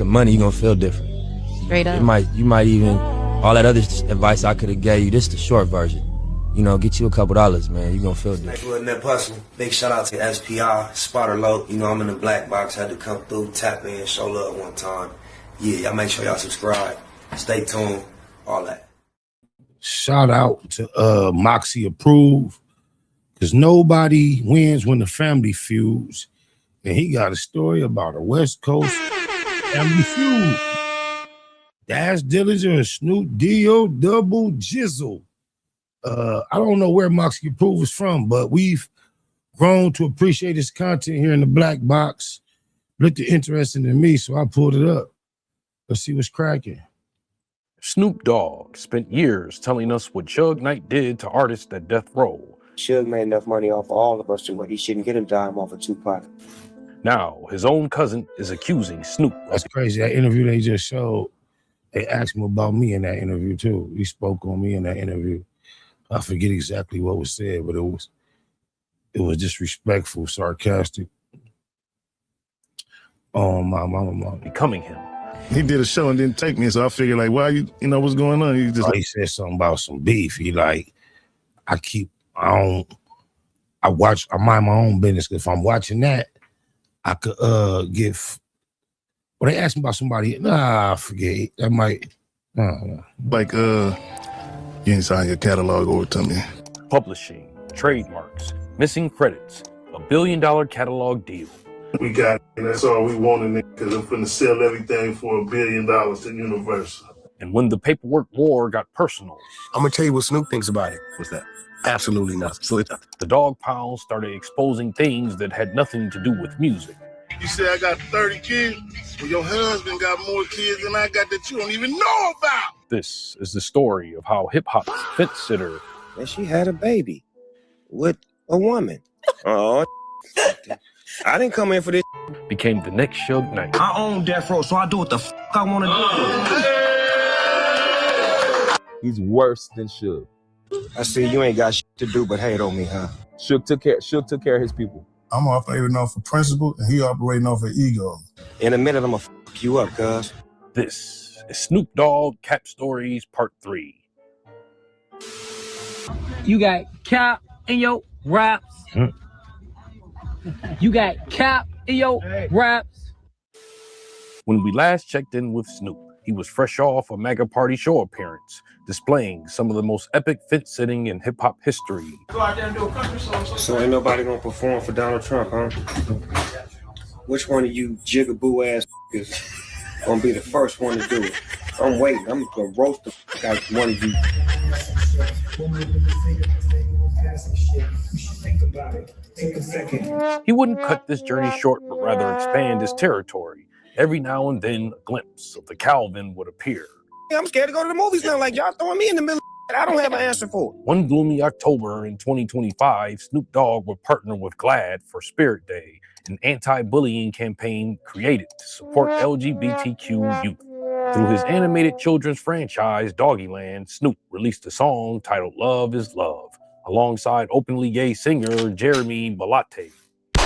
some money, you're gonna feel different. Straight up. You might even, all that other advice I could have gave you, this is the short version. You know, get you a couple dollars, man. You're gonna feel different. Next little nip hustle. Big shout out to SPI, Spotter Low. You know, I'm in the black box. Had to come through, tap in, show love one time. Yeah, y'all make sure y'all subscribe. Stay tuned. All that. Shout out to Moxie Approve, because nobody wins when the family feuds. And he got a story about a West Coast family feud. Dash Dillinger and Snoop Dogg double jizzle. I don't know where Moxie Approve is from, but we've grown to appreciate his content here in the black box. Looked interesting to me, so I pulled it up. Let's see what's cracking. Snoop Dogg spent years telling us what Suge Knight did to artists at death row. Suge made enough money off of all of us to where he shouldn't get a dime off of Tupac. Now, his own cousin is accusing Snoop. That's crazy. That interview they just showed, they asked him about me in that interview too. He spoke on me in that interview. I forget exactly what was said, but it was disrespectful, sarcastic. Oh, my mama. Becoming him. He did a show and didn't take me, so I figured, like, why you know what's going on? He just he said something about some beef. He like, I mind my own business. If I'm watching that, I could give. Well, they asked me about somebody. Nah, I forget. That might. like you ain't sign your catalog over to me. Publishing, trademarks, missing credits, $1 billion catalog deal. We got it, and that's all we wanted, because I'm finna sell everything for $1 billion to Universal. And when the paperwork war got personal, I'm gonna tell you what Snoop thinks about it. What's that? Absolutely nothing. So the Dog Pound started exposing things that had nothing to do with music. You say I got 30 kids? Well, your husband got more kids than I got that you don't even know about. This is the story of how hip-hop's fence sitter. And she had a baby with a woman. Oh, I didn't come in for this. Became the next Suge Knight. I own death row, so I do what the f I want to do. He's worse than Suge. I see you ain't got shit to do but hate on me, huh? Suge took care of his people. I'm operating off of principle, and he operating off of ego. In a minute, I'm gonna f you up, cuz. This is Snoop Dogg Cap Stories Part 3. You got cap in your raps. You got cap in your raps. When we last checked in with Snoop, he was fresh off a MAGA party show appearance, displaying some of the most epic fence-sitting in hip-hop history. So ain't nobody gonna perform for Donald Trump, huh? Which one of you jigaboo ass is gonna be the first one to do it? I'm waiting. I'm gonna roast the fuck out one of you. He wouldn't cut this journey short, but rather expand his territory. Every now and then, a glimpse of the Calvin would appear. I'm scared to go to the movies now. Like, y'all throwing me in the middle of I don't have an answer for it. One gloomy October in 2025, Snoop Dogg would partner with GLAAD for Spirit Day, an anti-bullying campaign created to support LGBTQ youth. Through his animated children's franchise, Doggyland, Snoop released a song titled Love is Love, alongside openly gay singer Jeremy Malate.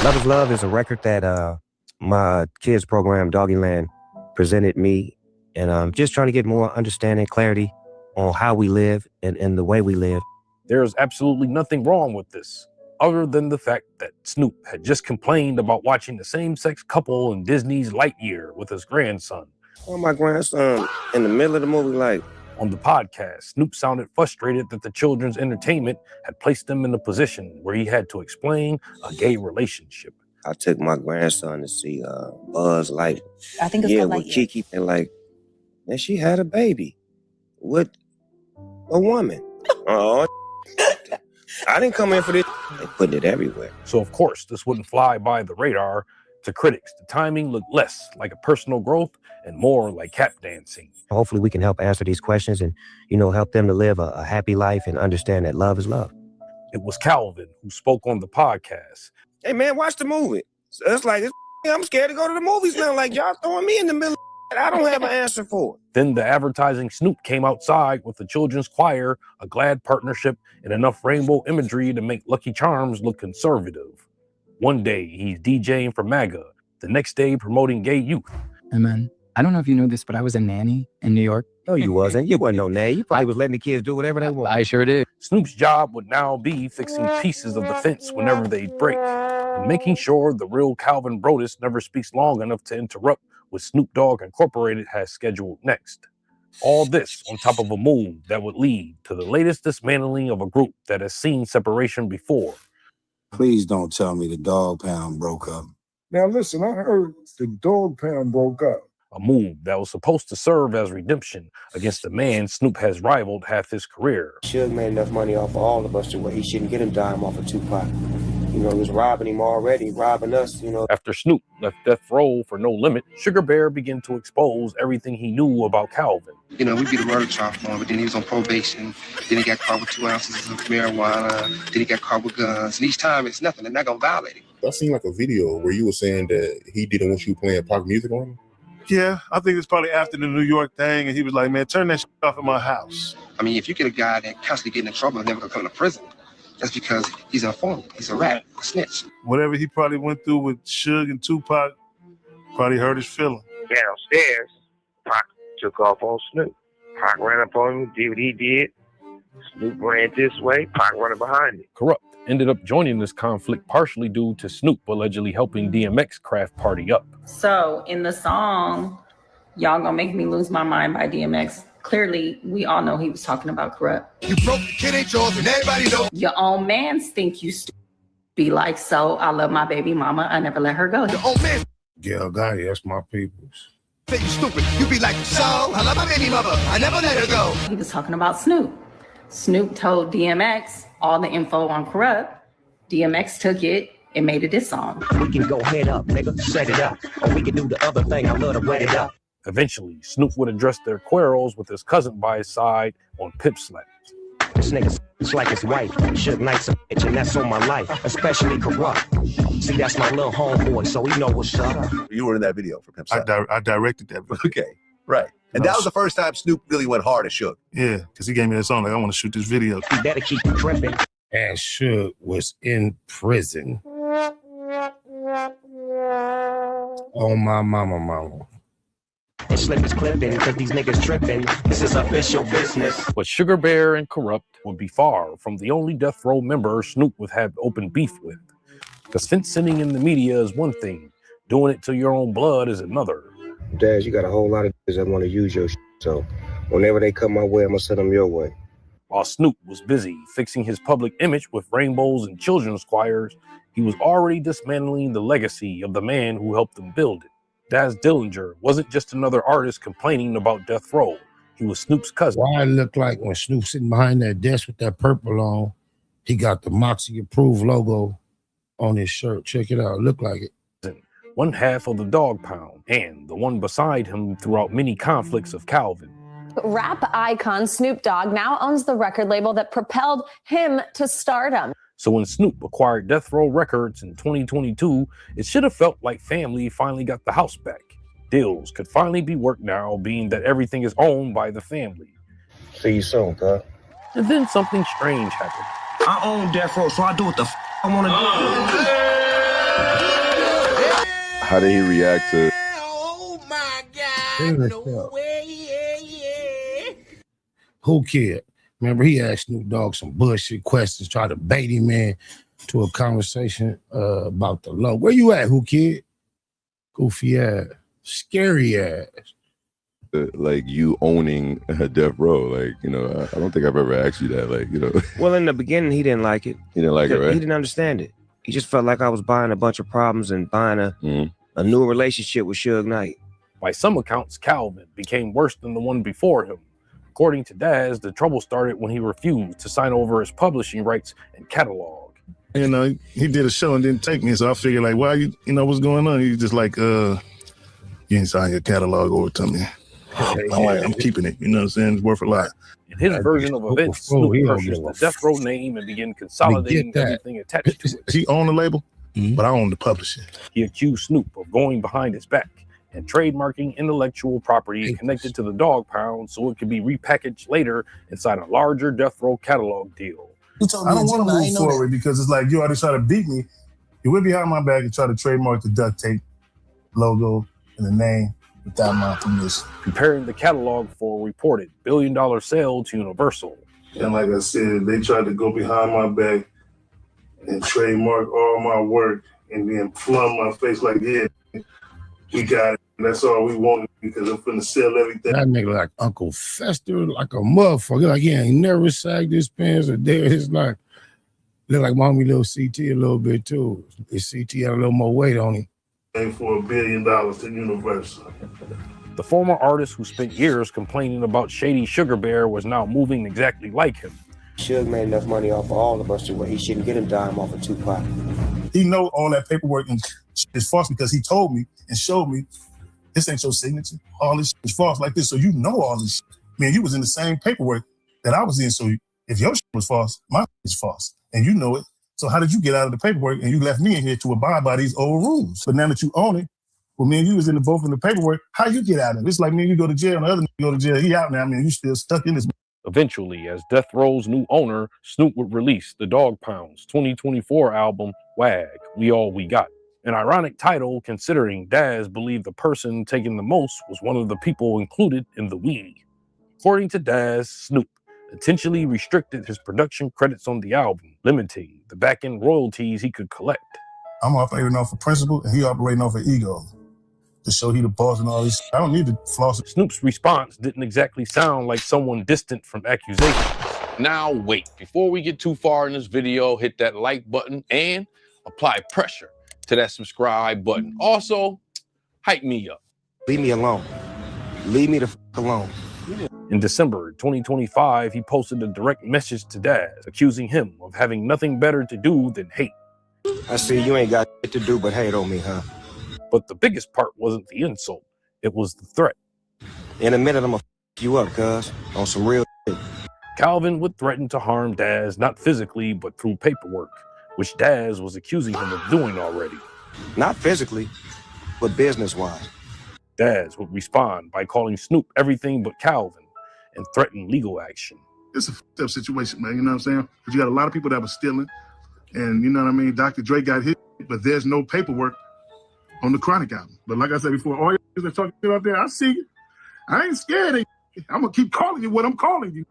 Love is Love is a record that my kids program, Doggyland, presented me. And I'm just trying to get more understanding, clarity on how we live and the way we live. There's absolutely nothing wrong with this, other than the fact that Snoop had just complained about watching the same-sex couple in Disney's Lightyear with his grandson. Oh, my grandson in the middle of the movie, like. On the podcast, Snoop sounded frustrated that the children's entertainment had placed him in a position where he had to explain a gay relationship. I took my grandson to see Buzz Lightyear. I think it's called with Lightyear. Kiki, and like, and she had a baby with a woman. Oh, I didn't come in for this. They putting it everywhere. So of course, this wouldn't fly by the radar. To critics, the timing looked less like a personal growth and more like tap dancing. Hopefully we can help answer these questions and, help them to live a happy life and understand that love is love. It was Calvin who spoke on the podcast. Hey, man, watch the movie. So it's like, I'm scared to go to the movies now. Like, y'all throwing me in the middle of I don't have an answer for it. Then the advertising Snoop came outside with the children's choir, a GLAAD partnership, and enough rainbow imagery to make Lucky Charms look conservative. One day, he's DJing for MAGA. The next day, promoting gay youth. Hey, man, I don't know if you know this, but I was a nanny in New York. No, you wasn't. You wasn't no nanny. You probably was letting the kids do whatever they want. I sure did. Snoop's job would now be fixing pieces of the fence whenever they break, and making sure the real Calvin Brodus never speaks long enough to interrupt what Snoop Dogg Incorporated has scheduled next. All this on top of a move that would lead to the latest dismantling of a group that has seen separation before. Please don't tell me the Dog Pound broke up. Now listen, I heard the Dog Pound broke up. A move that was supposed to serve as redemption against the man Snoop has rivaled half his career. Suge made enough money off of all of us to where he shouldn't get a dime off of Tupac. You know, he was robbing him already, robbing us, you know. After Snoop left Death Row for No Limit, Sugar Bear began to expose everything he knew about Calvin. You know, we beat a murder trial for him, but then he was on probation. Then he got caught with 2 ounces of marijuana. Then he got caught with guns. And each time it's nothing. They're not going to violate him. I seen like a video where you were saying that he didn't want you playing pop music on him. Yeah, I think it's probably after the New York thing, and he was like, man, turn that shit off at my house. I mean, if you get a guy that constantly getting in trouble and never going to come to prison, that's because he's an informant. He's a rat, a snitch. Whatever he probably went through with Suge and Tupac probably hurt his feeling. Downstairs, Pac took off on Snoop. Pac ran up on him, did what he did. Snoop ran this way, Pac running behind him. Corrupt ended up joining this conflict partially due to Snoop allegedly helping DMX craft Party Up. So in the song, Y'all Gonna Make Me Lose My Mind by DMX, clearly we all know he was talking about Corrupt. You broke, the kid ain't yours, and everybody knows. Your own mans think you stupid. Be like, so I love my baby mama, I never let her go. Your own man Gil Gotti, that's my peoples. think you stupid. You be like, so I love my baby mother, I never let her go. He was talking about Snoop. Snoop told DMX all the info on Corrupt. DMX took it and made a diss song. We can go head up, nigga, set it up. Or we can do the other thing, I love to wet it up. Eventually, Snoop would address their quarrels with his cousin by his side on Pip Slaps. This nigga it's like his wife. Suge Knight's a bitch, and that's on my life, especially Corrupt. See, that's my little homeboy, so he know what's up. You were in that video for Pimp Slap. I directed that video. Okay, right. And that was the first time Snoop really went hard at Suge. Yeah, because he gave me that song, like, I want to shoot this video. You better keep tripping. And Suge was in prison. Oh, my mama. And Slip is clipping, because these niggas tripping. This is official business. But Sugar Bear and Corrupt would be far from the only Death Row member Snoop would have open beef with. Because fence sitting in the media is one thing, doing it to your own blood is another. Dad, you got a whole lot of niggas that want to use your shit, so whenever they come my way, I'm going to send them your way. While Snoop was busy fixing his public image with rainbows and children's choirs, he was already dismantling the legacy of the man who helped him build it. Daz Dillinger wasn't just another artist complaining about Death Row. He was Snoop's cousin. Why it looked like when Snoop sitting behind that desk with that purple on, he got the Moxie Approved logo on his shirt. Check it out. Look like it. One half of the Dog Pound, and the one beside him throughout many conflicts of Calvin. Rap icon Snoop Dogg now owns the record label that propelled him to stardom. So when Snoop acquired Death Row Records in 2022, it should have felt like family finally got the house back. Deals could finally be worked now, being that everything is owned by the family. See you soon, cuz. And then something strange happened. I own Death Row, so I do what the I want to do. How did he react to? Oh my God, no way. Who cared? Remember, he asked Snoop Dogg some bullshit questions, tried to bait him in to a conversation about the law. Where you at, Who Kid? Goofy ass, scary ass. Like you owning a Death Row, like, you know, I don't think I've ever asked you that, like, you know. Well, in the beginning, he didn't like it. He didn't like it, right? He didn't understand it. He just felt like I was buying a bunch of problems and buying a new relationship with Suge Knight. By some accounts, Calvin became worse than the one before him. According to Daz, the trouble started when he refused to sign over his publishing rights and catalog. You know, he did a show and didn't take me, so I figured, like, why you know what's going on? He just like, you didn't sign your catalog over to me. I'm keeping it, you know what I'm saying? It's worth a lot. In his version of events, Snoop purchased the Death Row name and began consolidating everything attached to it. He owned the label, but I own the publishing. He accused Snoop of going behind his back and trademarking intellectual property connected to the Dog Pound so it could be repackaged later inside a larger Death Row catalog deal. I don't want to move forward because it's like you already try to beat me. You went behind my back and try to trademark the duct tape logo and the name. without my permission. Comparing the catalog for a reported billion-dollar sale to Universal. And like I said, they tried to go behind my back and trademark all my work and then plumb my face like, yeah, we got it. And that's all we wanted because I'm finna sell everything. That nigga like Uncle Fester, like a motherfucker. Like, he ain't never sagged his pants a day of his life. Look like mommy little CT a little bit too. His CT had a little more weight on him. Paying for $1 billion to Universal. The former artist who spent years complaining about shady Sugar Bear was now moving exactly like him. Suge made enough money off of all of us to where he shouldn't get a dime off of Tupac. He know all that paperwork and is false because he told me and showed me this ain't your signature. All this is false like this, so you know all this shit. Man, you was in the same paperwork that I was in, so if your shit was false, my shit is false, and you know it. So how did you get out of the paperwork and you left me in here to abide by these old rules? But now that you own it, well, me and you was in the both in the paperwork, how you get out of it? It's like me and you go to jail and the other nigga go to jail. He out now, man, you still stuck in this. Eventually, as Death Row's new owner, Snoop would release the Dog Pound's 2024 album, Wag, We All We Got. An ironic title considering Daz believed the person taking the most was one of the people included in the we. According to Daz, Snoop intentionally restricted his production credits on the album, limiting the back-end royalties he could collect. I'm operating off of principle and he operating off of ego. To show he the boss and all this. I don't need to floss it. Snoop's response didn't exactly sound like someone distant from Accusations. Now wait, before we get too far in this video, hit that like button and apply pressure to that subscribe button. Also, hype me up. Leave me alone. Leave me the fuck alone. In December 2025, he posted a direct message to Daz, accusing him of having nothing better to do than hate. I see you ain't got shit to do but hate on me, huh? But the biggest part wasn't the insult, it was the threat. In a minute, I'm gonna f you up, cuz, on some real shit. Calvin would threaten to harm Daz, not physically, but through paperwork, which Daz was accusing him of doing already. Not physically, but business-wise. Daz would respond by calling Snoop everything but Calvin and threaten legal action. It's a fucked up situation, man, you know what I'm saying? Because you got a lot of people that were stealing, and you know what I mean? Dr. Dre got hit, but there's no paperwork on the Chronic album. But like I said before, all you that talking out there, I see you. I ain't scared of you. I'm gonna keep calling you what I'm calling you.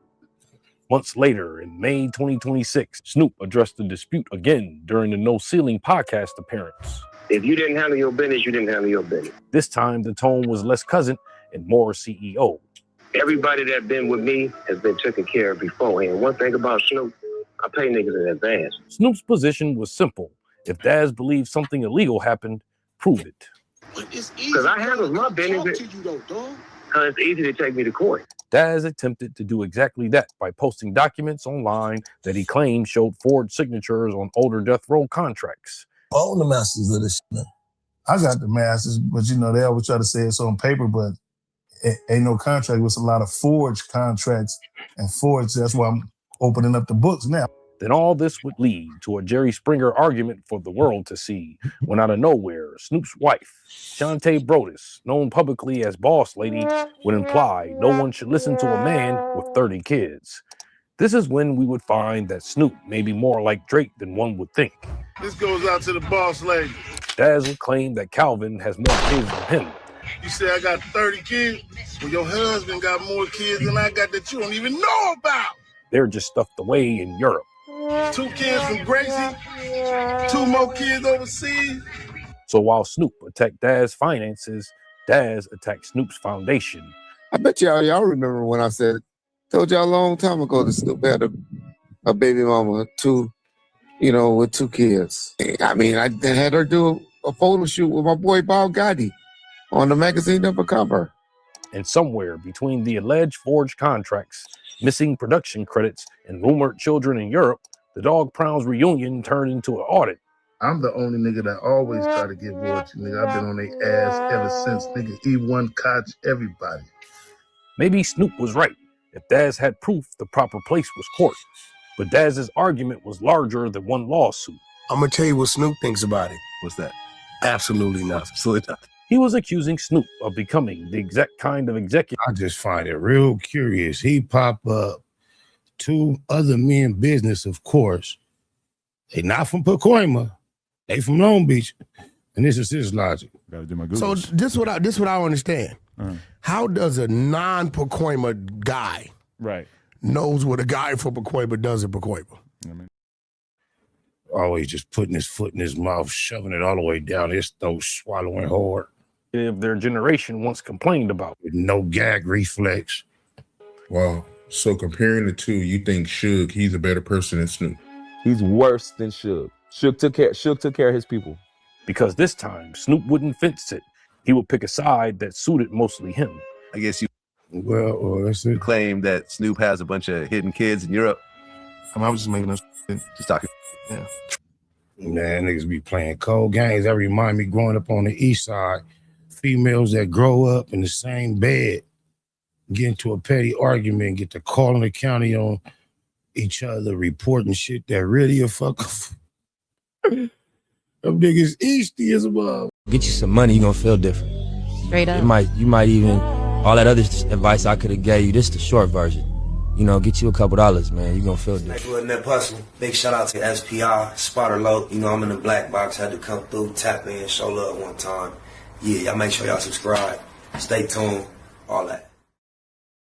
Months later, in May 2026, Snoop addressed the dispute again during the No Ceiling podcast appearance. If you didn't handle your business, you didn't handle your business. This time, the tone was less cousin and more CEO. Everybody that been with me has been taken care of beforehand. One thing about Snoop, I pay niggas in advance. Snoop's position was simple. If Daz believed something illegal happened, prove it. Because I handle my business. It's easy to take me to court. Daz attempted to do exactly that by posting documents online that he claimed showed forged signatures on older Death Row contracts. All the masters of this shit. I got the masters, but you know, they always try to say it's on paper, but it ain't no contract. It's a lot of forged contracts and forged. That's why I'm opening up the books now. Then all this would lead to a Jerry Springer argument for the world to see, when out of nowhere, Snoop's wife, Shantae Brodus, known publicly as Boss Lady, would imply no one should listen to a man with 30 kids. This is when we would find that Snoop may be more like Drake than one would think. This goes out to the Boss Lady. Daz would claim that Calvin has more kids than him. You say I got 30 kids? Well, your husband got more kids than I got that you don't even know about. They're just stuffed away in Europe. 2 kids from Gracie, 2 more kids overseas. So while Snoop attacked Daz's finances, Daz attacked Snoop's foundation. I bet y'all remember when I told y'all a long time ago that Snoop had a baby mama, with 2 kids. I mean, I had her do a photo shoot with my boy Bob Gotti on the magazine upper cover. And somewhere between the alleged forged contracts, missing production credits, and rumored children in Europe, the Dog Pound's reunion turned into an audit. I'm the only nigga that always try to get royalty, nigga. I've been on their ass ever since, nigga. E1, Koch, everybody. Maybe Snoop was right. If Daz had proof, the proper place was court. But Daz's argument was larger than one lawsuit. I'm gonna tell you what Snoop thinks about it. What's that? Absolutely nothing. Absolutely nothing. He was accusing Snoop of becoming the exact kind of executive. I just find it real curious. He popped up 2 other men business, of course. They not from Pacoima. They from Long Beach. And this is his logic. Gotta do my Googles. So this what I understand. How does a non-Pacoima guy knows what a guy from Pacoima does in Pacoima? Always just putting his foot in his mouth, shoving it all the way down his throat, swallowing hard. If their generation once complained about. With no gag reflex. Wow. So comparing the two, you think Suge, he's a better person than Snoop? He's worse than Suge. Suge took care of his people. Because this time, Snoop wouldn't fence it. He would pick a side that suited mostly him. I guess you that's it. claim that Snoop has a bunch of hidden kids in Europe. I was just making us just talking. Yeah. Man, niggas be playing cold games. That remind me growing up on the east side. Females that grow up in the same bed, get into a petty argument, get to calling the county on each other, reporting shit that really a fuck. Them niggas easty as a mother. Get you some money, you gonna feel different. Straight up. You might even, all that other advice I could have gave you, this the short version. You know, get you a couple $, man. You gonna feel different. Next one, that hustle. Big shout out to SPI, Spotter Low. You know, I'm in the black box. Had to come through, tap in, show love one time. Yeah, y'all make sure y'all subscribe. Stay tuned. All that.